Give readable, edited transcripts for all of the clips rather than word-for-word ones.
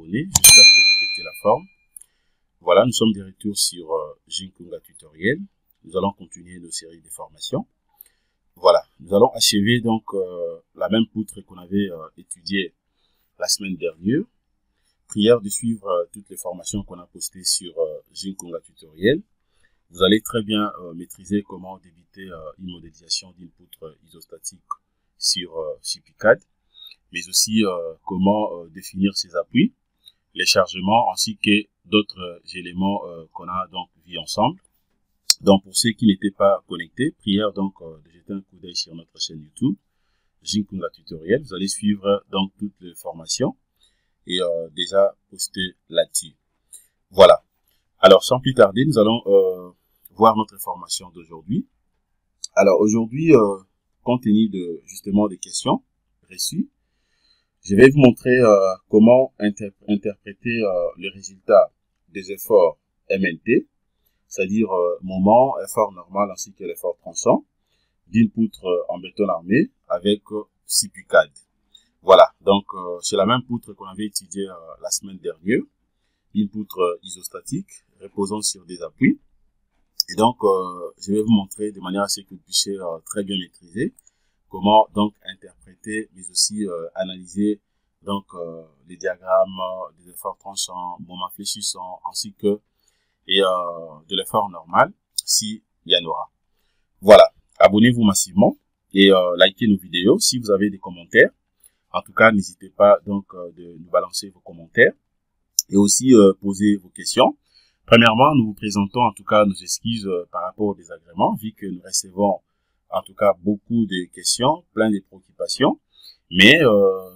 abonnés. J'espère que vous pétez la forme. Voilà, nous sommes de retour sur Jinkunga Tutoriel. Nous allons continuer nos séries de formations. Voilà, nous allons achever donc la même poutre qu'on avait étudiée la semaine dernière. Prière de suivre toutes les formations qu'on a postées sur Jinkunga Tutoriel. Vous allez très bien maîtriser comment débiter une modélisation d'une poutre isostatique sur CPCAD, mais aussi comment définir ses appuis, les chargements ainsi que d'autres éléments qu'on a donc vus ensemble. Donc pour ceux qui n'étaient pas connectés, prière donc de jeter un coup d'œil sur notre chaîne YouTube Jinkunga Tutoriel. Vous allez suivre donc toutes les formations et déjà poster là-dessus. Voilà. Alors sans plus tarder, nous allons voir notre formation d'aujourd'hui. Alors aujourd'hui, compte tenu de justement des questions reçues, je vais vous montrer comment interpréter les résultats des efforts MNT, c'est-à-dire moment, effort normal ainsi que l'effort tronçon d'une poutre en béton armé avec CPCAD. Voilà, donc c'est la même poutre qu'on avait étudiée la semaine dernière, une poutre isostatique reposant sur des appuis. Et donc je vais vous montrer de manière à ce que vous puissiez très bien maîtriser comment donc interpréter mais aussi analyser donc les diagrammes des efforts tronçons, moments fléchissants ainsi que de l'effort normal s'il y en aura. Voilà, abonnez-vous massivement et likez nos vidéos si vous avez des commentaires. En tout cas, n'hésitez pas donc de nous balancer vos commentaires et aussi poser vos questions. Premièrement, nous vous présentons en tout cas nos excuses par rapport au désagrément, vu que nous recevons en tout cas beaucoup de questions, plein de préoccupations, mais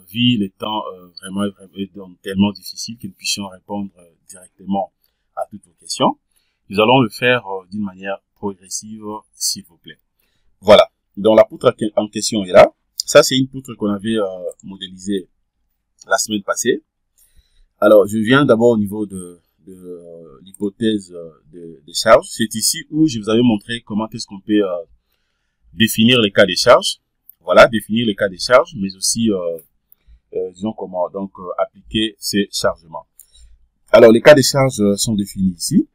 vu les temps vraiment tellement difficiles que nous puissions répondre directement à toutes vos questions, nous allons le faire d'une manière progressive, s'il vous plaît. Voilà, donc la poutre en question est là. Ça, c'est une poutre qu'on avait modélisée la semaine passée. Alors, je viens d'abord au niveau de l'hypothèse de charge. C'est ici où je vous avais montré comment est-ce qu'on peut définir les cas de charge. Voilà, définir les cas de charge, mais aussi, disons comment donc appliquer ces chargements. Alors, les cas de charge sont définis ici.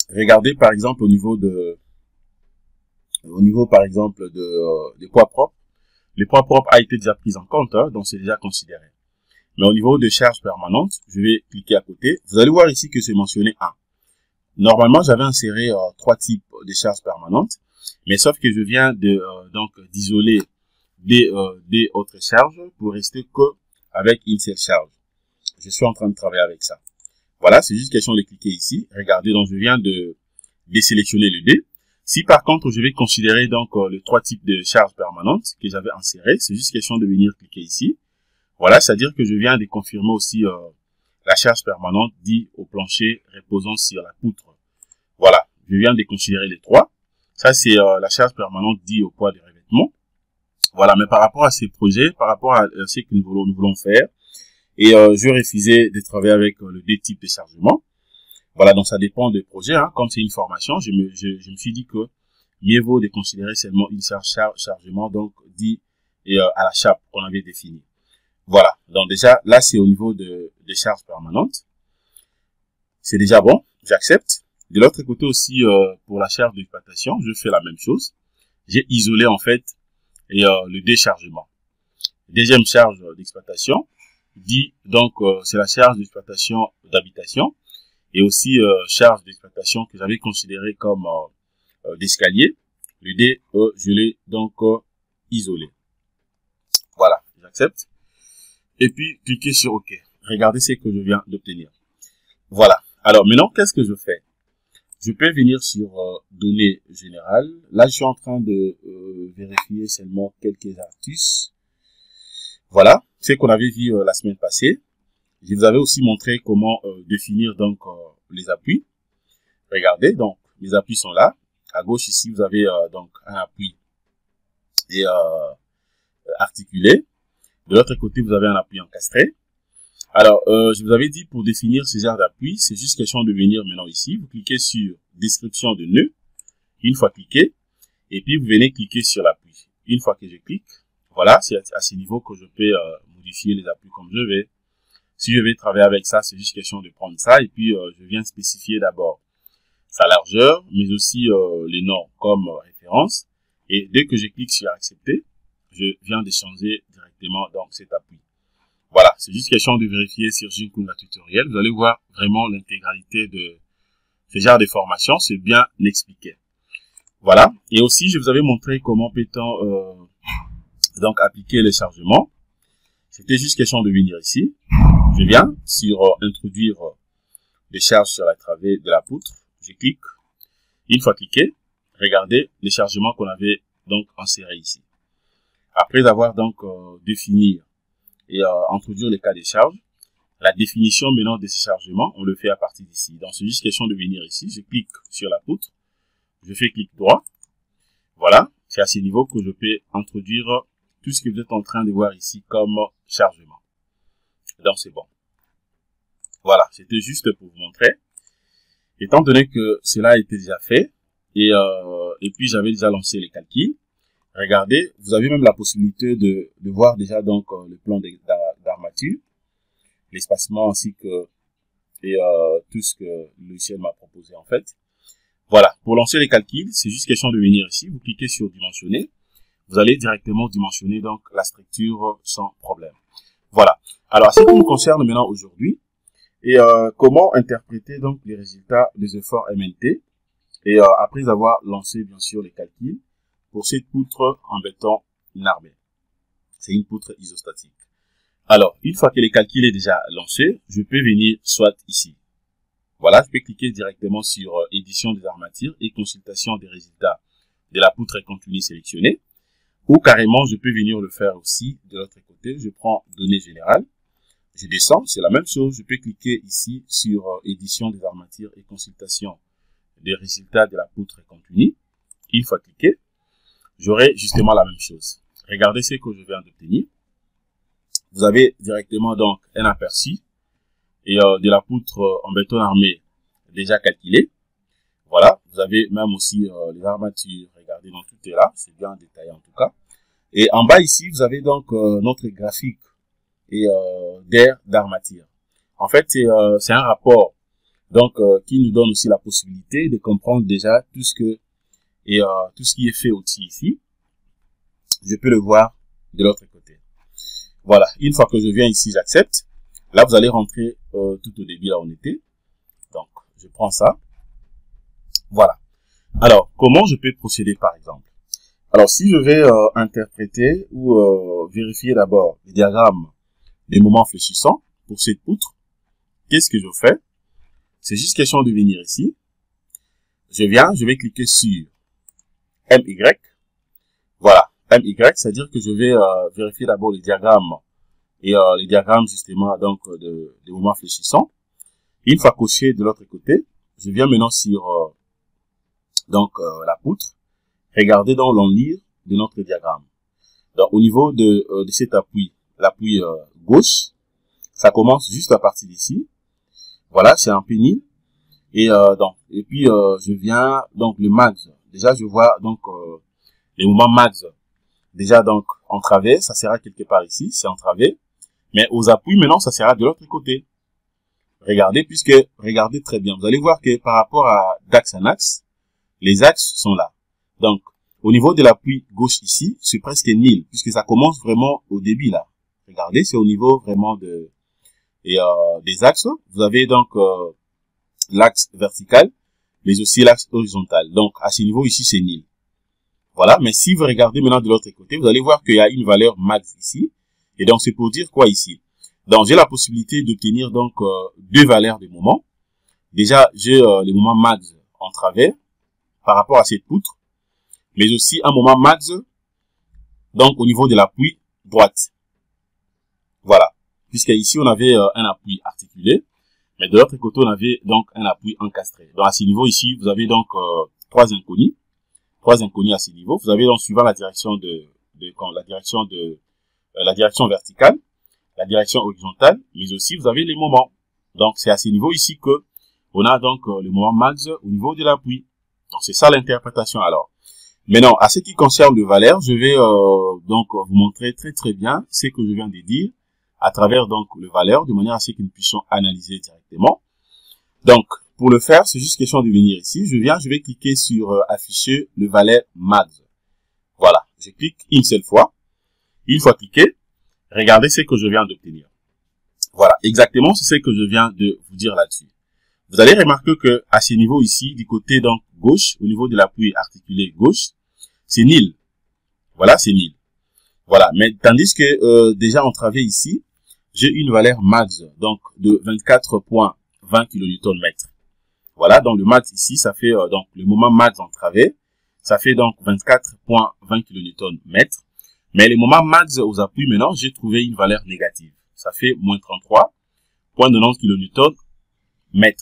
Regardez par exemple au niveau par exemple des poids propres. Les poids propres a été déjà pris en compte, hein, donc c'est déjà considéré. Mais au niveau de charge permanente, je vais cliquer à côté. Vous allez voir ici que c'est mentionné 1. Normalement, j'avais inséré 3 types de charges permanentes, mais sauf que je viens donc d'isoler des autres charges pour rester que avec une seule charge. Je suis en train de travailler avec ça. Voilà, c'est juste question de cliquer ici. Regardez, donc je viens de désélectionner le D. Si par contre, je vais considérer donc les 3 types de charges permanentes que j'avais insérées, c'est juste question de venir cliquer ici. Voilà, c'est-à-dire que je viens de confirmer aussi la charge permanente dit au plancher reposant sur la poutre. Voilà, je viens de considérer les 3. Ça, c'est la charge permanente dit au poids de revêtement. Voilà, mais par rapport à ces projets, par rapport à ce que nous voulons faire, et je refusais de travailler avec le D type de chargement. Voilà, donc ça dépend des projets. Hein. Comme c'est une formation, je me suis dit que mieux vaut de considérer seulement une chargement donc dit à la chape qu'on avait définie. Voilà, donc déjà là c'est au niveau des charges permanentes. C'est déjà bon, j'accepte. De l'autre côté aussi pour la charge d'exploitation, je fais la même chose. J'ai isolé en fait le déchargement. Deuxième charge d'exploitation dit donc c'est la charge d'exploitation d'habitation. Et aussi charge d'exploitation que j'avais considéré comme d'escalier. Le D, je l'ai donc isolé. Voilà, j'accepte. Et puis, cliquez sur OK. Regardez ce que je viens d'obtenir. Voilà. Alors, maintenant, qu'est-ce que je fais? Je peux venir sur données générales. Là, je suis en train de vérifier seulement quelques artus. Voilà, ce qu'on avait vu la semaine passée. Je vous avais aussi montré comment définir donc les appuis. Regardez, donc les appuis sont là. À gauche ici, vous avez donc un appui et articulé. De l'autre côté, vous avez un appui encastré. Alors, je vous avais dit pour définir ces genres d'appui, c'est juste question de venir maintenant ici. Vous cliquez sur description de nœud. Une fois cliqué, et puis vous venez cliquer sur l'appui. Une fois que je clique, voilà, c'est à ce niveau que je peux modifier les appuis comme je vais. Si je vais travailler avec ça, c'est juste question de prendre ça et puis je viens spécifier d'abord sa largeur, mais aussi les normes comme référence. Et dès que je clique sur accepter, je viens d'échanger directement donc cet appui. Voilà, c'est juste question de vérifier sur Jinkunga Tutoriel. Vous allez voir vraiment l'intégralité de ce genre de formation, c'est bien expliqué. Voilà, et aussi je vous avais montré comment peut-on donc appliquer les chargements. C'était juste question de venir ici. Je viens sur introduire les charges sur la travée de la poutre. Je clique. Une fois cliqué, regardez les chargements qu'on avait donc insérés ici. Après avoir donc défini et introduire les cas de charge, la définition maintenant de ces chargements, on le fait à partir d'ici. Donc c'est juste question de venir ici. Je clique sur la poutre. Je fais clic droit. Voilà, c'est à ce niveau que je peux introduire tout ce que vous êtes en train de voir ici comme chargement. Donc c'est bon. Voilà, c'était juste pour vous montrer. Étant donné que cela a été déjà fait, et puis j'avais déjà lancé les calculs, regardez, vous avez même la possibilité de voir déjà donc le plan d'armature, l'espacement ainsi que et tout ce que le logiciel m'a proposé en fait. Voilà, pour lancer les calculs, c'est juste question de venir ici, vous cliquez sur dimensionner, vous allez directement dimensionner donc la structure sans problème. Voilà, alors ce qui nous concerne maintenant aujourd'hui, et comment interpréter donc les résultats des efforts MNT, et après avoir lancé bien sûr les calculs pour cette poutre en béton armé. C'est une poutre isostatique. Alors, une fois que les calculs est déjà lancé, je peux venir soit ici. Voilà, je peux cliquer directement sur édition des armatures et consultation des résultats de la poutre continue sélectionnée. Ou carrément, je peux venir le faire aussi de l'autre côté. Je prends données générales. Je descends, c'est la même chose. Je peux cliquer ici sur édition des armatures et consultation des résultats de la poutre continue. Une fois cliqué, j'aurai justement la même chose. Regardez ce que je viens d'obtenir. Vous avez directement donc un aperçu et de la poutre en béton armé déjà calculée. Voilà, vous avez même aussi les armatures. Regardez, donc tout est là, c'est bien détaillé en tout cas. Et en bas ici, vous avez donc notre graphique et d'air d'armature. En fait, c'est un rapport donc qui nous donne aussi la possibilité de comprendre déjà tout ce que et tout ce qui est fait aussi ici. Je peux le voir de l'autre côté. Voilà, une fois que je viens ici, j'accepte. Là, vous allez rentrer tout au début, là où on était. Donc, je prends ça. Voilà. Alors, comment je peux procéder, par exemple? Alors, si je vais interpréter ou vérifier d'abord les diagrammes des moments fléchissants pour cette poutre, qu'est-ce que je fais? C'est juste question de venir ici. Je viens, je vais cliquer sur MY. Voilà. MY, c'est-à-dire que je vais vérifier d'abord les diagrammes et les diagrammes justement donc des moments fléchissants. Une fois coché de l'autre côté, je viens maintenant sur la poutre. Regardez dans l'enlire de notre diagramme. Donc au niveau de cet appui, l'appui gauche, ça commence juste à partir d'ici. Voilà, c'est un pénil. Et puis je viens donc le max. Déjà je vois donc les moments max. Déjà, donc, entravé, ça sera quelque part ici, c'est entravé. Mais aux appuis, maintenant, ça sera de l'autre côté. Regardez, regardez très bien. Vous allez voir que par rapport à d'axe en axe, les axes sont là. Donc, au niveau de l'appui gauche ici, c'est presque nil, puisque ça commence vraiment au début là. Regardez, c'est au niveau vraiment des axes. Vous avez donc l'axe vertical, mais aussi l'axe horizontal. Donc, à ce niveau ici, c'est nil. Voilà, mais si vous regardez maintenant de l'autre côté, vous allez voir qu'il y a une valeur max ici. Et donc, c'est pour dire quoi ici? Donc, j'ai la possibilité d'obtenir donc deux valeurs de moment. Déjà, j'ai le moment max en travers par rapport à cette poutre, mais aussi un moment max donc au niveau de l'appui droite. Voilà, puisque ici on avait un appui articulé, mais de l'autre côté on avait donc un appui encastré. Donc à ce niveau ici, vous avez donc trois inconnus à ce niveau. Vous avez donc suivant la direction la direction verticale, la direction horizontale, mais aussi vous avez les moments. Donc c'est à ce niveau ici que on a donc le moment max au niveau de l'appui. Donc c'est ça l'interprétation alors. Maintenant, à ce qui concerne le valeur, je vais donc vous montrer très bien ce que je viens de dire à travers donc le valeur, de manière à ce que nous puissions analyser directement. Donc, pour le faire, c'est juste question de venir ici. Je vais cliquer sur afficher le valeur max. Voilà, je clique une seule fois. Une fois cliqué, regardez ce que je viens d'obtenir. Voilà, exactement, c'est ce que je viens de vous dire là-dessus. Vous allez remarquer que à ce niveau ici, du côté donc gauche, au niveau de l'appui articulé gauche, c'est nil. Voilà, c'est nil. Voilà, mais tandis que déjà entravé ici, j'ai une valeur max donc de 24,20 kN. Voilà, donc le max ici, ça fait donc le moment max entravé, ça fait donc 24,20 kN. Mais le moment max aux appuis maintenant, j'ai trouvé une valeur négative. Ça fait moins 33,90 kN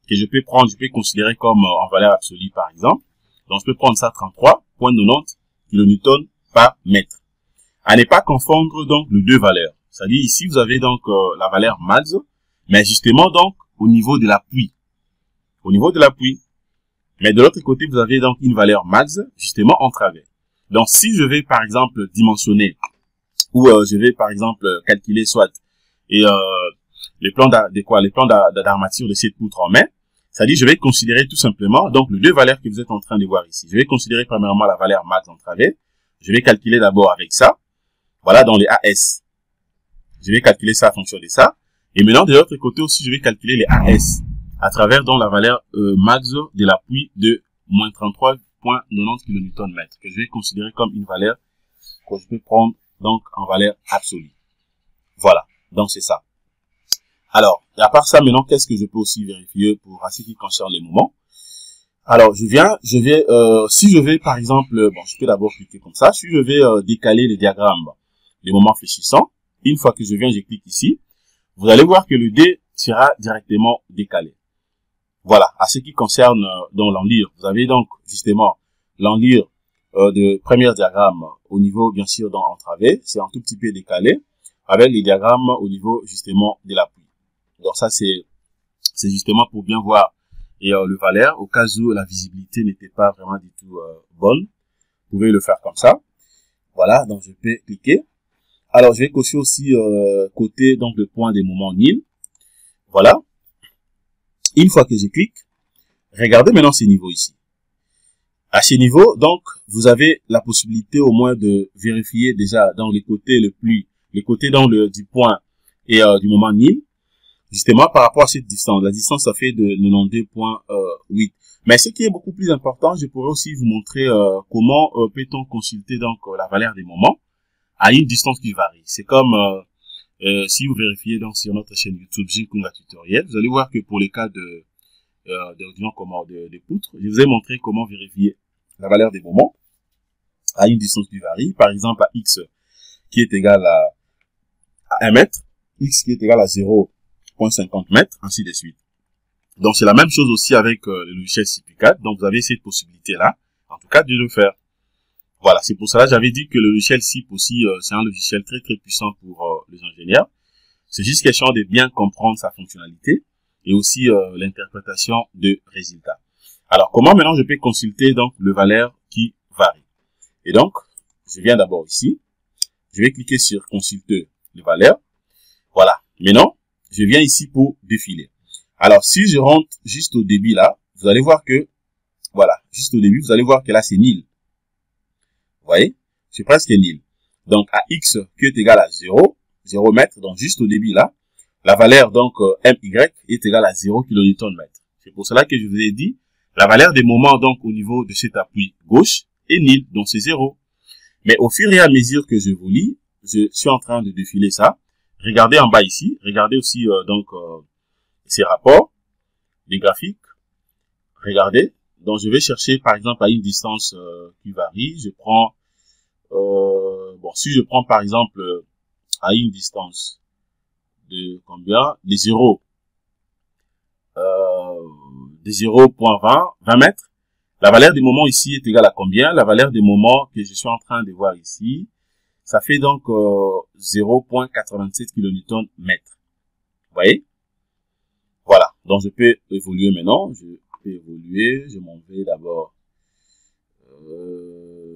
que je peux prendre, je peux considérer comme en valeur absolue par exemple. Donc je peux prendre ça 33,90 kN par mètre. À ne pas confondre donc les deux valeurs. C'est-à-dire ici vous avez donc la valeur max, mais justement donc au niveau de l'appui. Au niveau de l'appui. Mais de l'autre côté vous avez donc une valeur max justement en travers. Donc si je vais par exemple dimensionner ou je vais par exemple calculer soit et les plans d'armature de cette poutre en main, c'est-à-dire je vais considérer tout simplement donc les deux valeurs que vous êtes en train de voir ici. Je vais considérer premièrement la valeur max en travers. Je vais calculer d'abord avec ça. Voilà dans les AS. Je vais calculer ça en fonction de ça. Et maintenant de l'autre côté aussi je vais calculer les AS à travers donc la valeur max de l'appui de moins 33,90 kN que je vais considérer comme une valeur que je peux prendre donc en valeur absolue. Voilà, donc c'est ça. Alors, à part ça, maintenant, qu'est-ce que je peux aussi vérifier pour ce qui concerne les moments? Alors, si je vais, par exemple, bon, je peux d'abord cliquer comme ça. Si je vais décaler le diagramme, les moments fléchissants, une fois que je viens, je clique ici, vous allez voir que le dé sera directement décalé. Voilà, à ce qui concerne donc l'enlire, vous avez donc justement l'enlire de premier diagramme au niveau, bien sûr, dans entravé, c'est un tout petit peu décalé, avec les diagrammes au niveau justement de l'appui. Donc ça, c'est justement pour bien voir et le valeur, au cas où la visibilité n'était pas vraiment du tout bonne. Vous pouvez le faire comme ça. Voilà, donc je peux cliquer. Alors, je vais cocher aussi côté donc le point des moments nil. Voilà. Une fois que je clique, regardez maintenant ces niveaux ici. À ces niveaux, donc, vous avez la possibilité au moins de vérifier déjà dans les côtés les côtés dans du point et du moment nil. Justement, par rapport à cette distance, la distance, ça fait de 92,8. Mais ce qui est beaucoup plus important, je pourrais aussi vous montrer comment peut-on consulter donc la valeur des moments à une distance qui varie. C'est comme si vous vérifiez donc sur notre chaîne YouTube Jinkunga Tutoriel, vous allez voir que pour les cas de poutres, je vous ai montré comment vérifier la valeur des moments à une distance qui varie. Par exemple, à x qui est égal à 1 mètre, x qui est égal à 0,50 mètres, ainsi de suite. Donc, c'est la même chose aussi avec le logiciel CP4. Donc, vous avez cette possibilité-là, en tout cas, de le faire. Voilà, c'est pour cela que j'avais dit que le logiciel CIP aussi, c'est un logiciel très, très puissant pour les ingénieurs. C'est juste question de bien comprendre sa fonctionnalité et aussi l'interprétation de résultats. Alors, comment maintenant je peux consulter donc le valeur qui varie? Et donc, je viens d'abord ici. Je vais cliquer sur consulter le valeur. Voilà. Maintenant, je viens ici pour défiler. Alors, si je rentre juste au début là, vous allez voir que, voilà, juste au début, vous allez voir que là, c'est nil. Vous voyez? C'est presque nil. Donc, à x qui est égal à 0 mètre, donc juste au début là, la valeur, donc, my est égale à 0 kN. C'est pour cela que je vous ai dit, la valeur des moments, donc, au niveau de cet appui gauche est nil, donc c'est 0. Mais au fur et à mesure que je vous lis, je suis en train de défiler ça. Regardez en bas ici, regardez aussi, ces rapports, les graphiques. Regardez. Donc, je vais chercher, par exemple, à une distance qui varie. Je prends, si je prends, par exemple, à une distance de combien? De 0,20 mètres. La valeur des moments ici est égale à combien? La valeur des moments que je suis en train de voir ici, ça fait donc 0,87 kN mètre. Vous voyez? Voilà. Donc, je peux évoluer maintenant. Je peux évoluer. Je m'en vais d'abord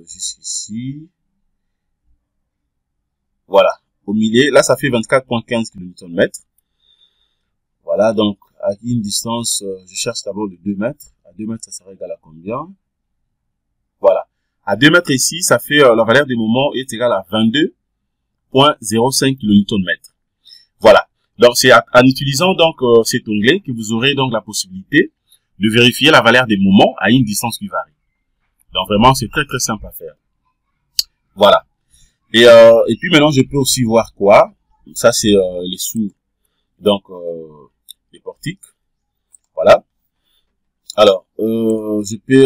jusqu'ici. Voilà. au milieu, là, ça fait 24,15 kN. Voilà, donc, à une distance, je cherche d'abord le 2 mètres. À 2 mètres, ça sera égal à combien? Voilà. À 2 mètres ici, ça fait, la valeur des moments est égale à 22,05 kN. Voilà. Donc, c'est en utilisant donc cet onglet que vous aurez donc la possibilité de vérifier la valeur des moments à une distance qui varie. Donc, vraiment, c'est très, très simple à faire. Voilà. Et puis maintenant, je peux aussi voir quoi? Ça, c'est les sous, donc, les portiques. Voilà. Alors, je peux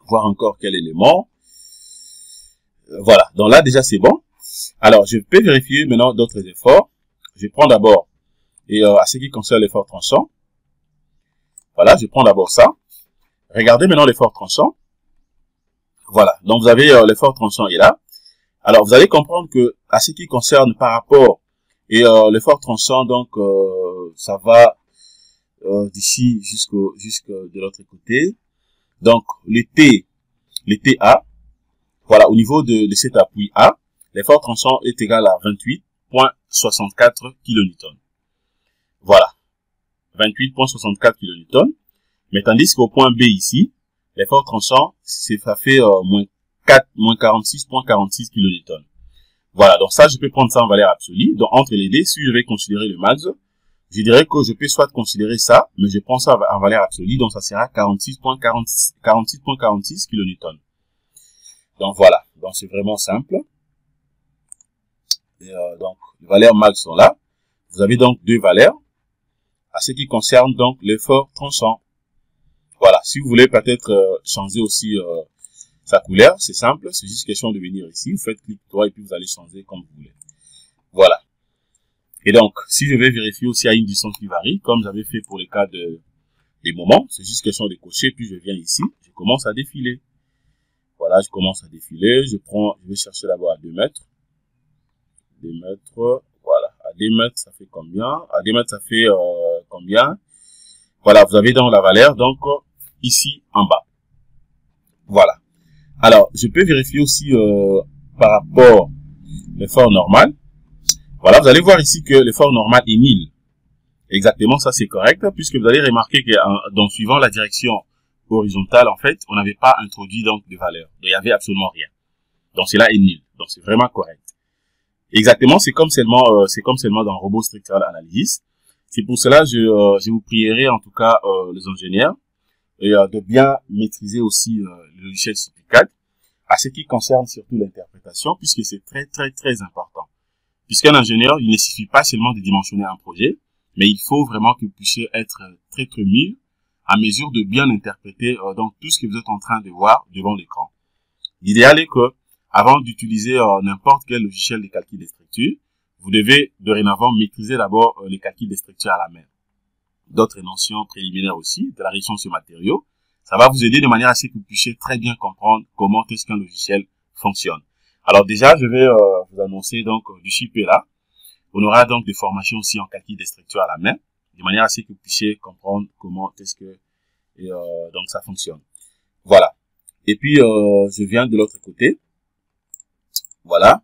voir encore quel élément. Voilà. Donc là, déjà, c'est bon. Alors, je peux vérifier maintenant d'autres efforts. Je prends d'abord, et à ce qui concerne l'effort tranchant. Voilà, je prends d'abord ça. Regardez maintenant l'effort tranchant. Voilà. Donc, vous avez l'effort tranchant est là. Alors, vous allez comprendre que, à ce qui concerne par rapport, et l'effort tranchant, donc, ça va d'ici jusque de l'autre côté. Donc, le TA, voilà, au niveau de cet appui A, l'effort tranchant est égal à 28,64 kN. Voilà. 28,64 kN. Mais tandis qu'au point B ici, l'effort tranchant, ça fait moins 46,46 kN. Voilà, donc ça, je peux prendre ça en valeur absolue. Donc, entre les deux, si je vais considérer le max, je dirais que je peux soit considérer ça, mais je prends ça en valeur absolue, donc ça sera 46,46 kN. Donc, voilà. Donc, c'est vraiment simple. Et, donc, les valeurs max sont là. Vous avez donc deux valeurs. À ce qui concerne donc l'effort tranchant. Voilà. Si vous voulez peut-être changer aussi sa couleur, c'est simple. C'est juste question de venir ici. Vous faites clic droit et puis vous allez changer comme vous voulez. Voilà. Et donc, si je vais vérifier aussi à une distance qui varie, comme j'avais fait pour les cas des moments, c'est juste question de cocher, puis je viens ici, je commence à défiler. Voilà, je commence à défiler, je vais chercher d'abord à 2 mètres. 2 mètres, voilà. À 2 mètres, ça fait combien? À 2 mètres, ça fait combien? Voilà, vous avez donc la valeur, donc, ici, en bas. Voilà. Alors, je peux vérifier aussi par rapport à l'effort normal. Voilà, vous allez voir ici que l'effort normal est nul. Exactement, ça c'est correct, puisque vous allez remarquer que donc suivant la direction horizontale, en fait, on n'avait pas introduit donc de valeur. Il n'y avait absolument rien. Donc cela est nul. Donc c'est vraiment correct. Exactement, c'est comme seulement dans Robot Structural Analysis. C'est pour cela je vous prierai en tout cas les ingénieurs et de bien maîtriser aussi le logiciel CP4 à ce qui concerne surtout l'interprétation, puisque c'est très très très important. Puisqu'un ingénieur, il ne suffit pas seulement de dimensionner un projet, mais il faut vraiment que vous puissiez être très très mieux à mesure de bien interpréter donc tout ce que vous êtes en train de voir devant l'écran. L'idéal est que, avant d'utiliser n'importe quel logiciel de calcul des structures, vous devez dorénavant maîtriser d'abord les calculs des structures à la main. D'autres notions préliminaires aussi, de la réduction sur matériaux, ça va vous aider de manière à ce que vous puissiez très bien comprendre comment est-ce qu'un logiciel fonctionne. Alors déjà, je vais vous annoncer donc du CP là. On aura donc des formations aussi en calcul des structures à la main, de manière à ce que vous puissiez comprendre comment est-ce que donc ça fonctionne. Voilà. Et puis je viens de l'autre côté. Voilà.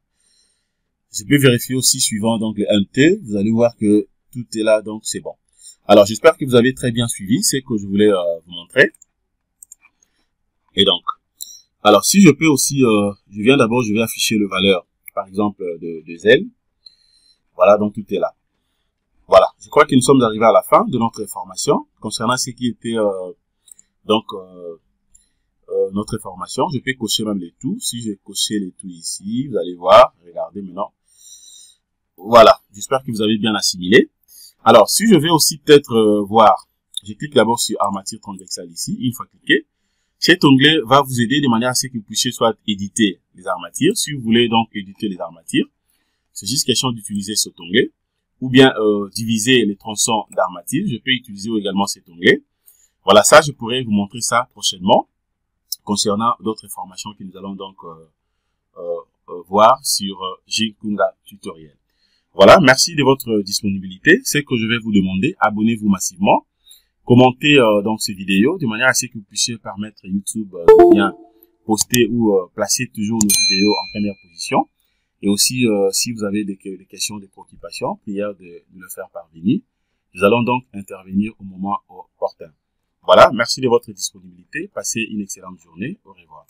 Je peux vérifier aussi suivant donc le MT. Vous allez voir que tout est là, donc c'est bon. Alors j'espère que vous avez très bien suivi ce que je voulais vous montrer. Et donc, alors si je peux aussi, je vais afficher le valeur, par exemple de Z. Voilà, donc tout est là. Voilà, je crois que nous sommes arrivés à la fin de notre formation concernant ce qui était notre formation. Je peux cocher même les tout. Si je coché les tout ici, vous allez voir, regardez maintenant. Voilà, j'espère que vous avez bien assimilé. Alors, si je vais aussi peut-être voir, je clique d'abord sur armature transversale ici. Une fois cliqué, cet onglet va vous aider de manière à ce que vous puissiez soit éditer les armatures. Si vous voulez donc éditer les armatures, c'est juste question d'utiliser cet onglet. Ou bien diviser les tronçons d'armature. Je peux utiliser également cet onglet. Voilà, ça, je pourrais vous montrer ça prochainement concernant d'autres formations que nous allons donc voir sur Jinkunga Tutoriel. Voilà, merci de votre disponibilité. C'est que je vais vous demander, abonnez-vous massivement, commentez donc ces vidéos de manière à ce que vous puissiez permettre à YouTube de bien poster ou placer toujours nos vidéos en première position. Et aussi, si vous avez des questions, des préoccupations, prière de le faire parvenir. Nous allons donc intervenir au moment opportun. Voilà, merci de votre disponibilité. Passez une excellente journée. Au revoir.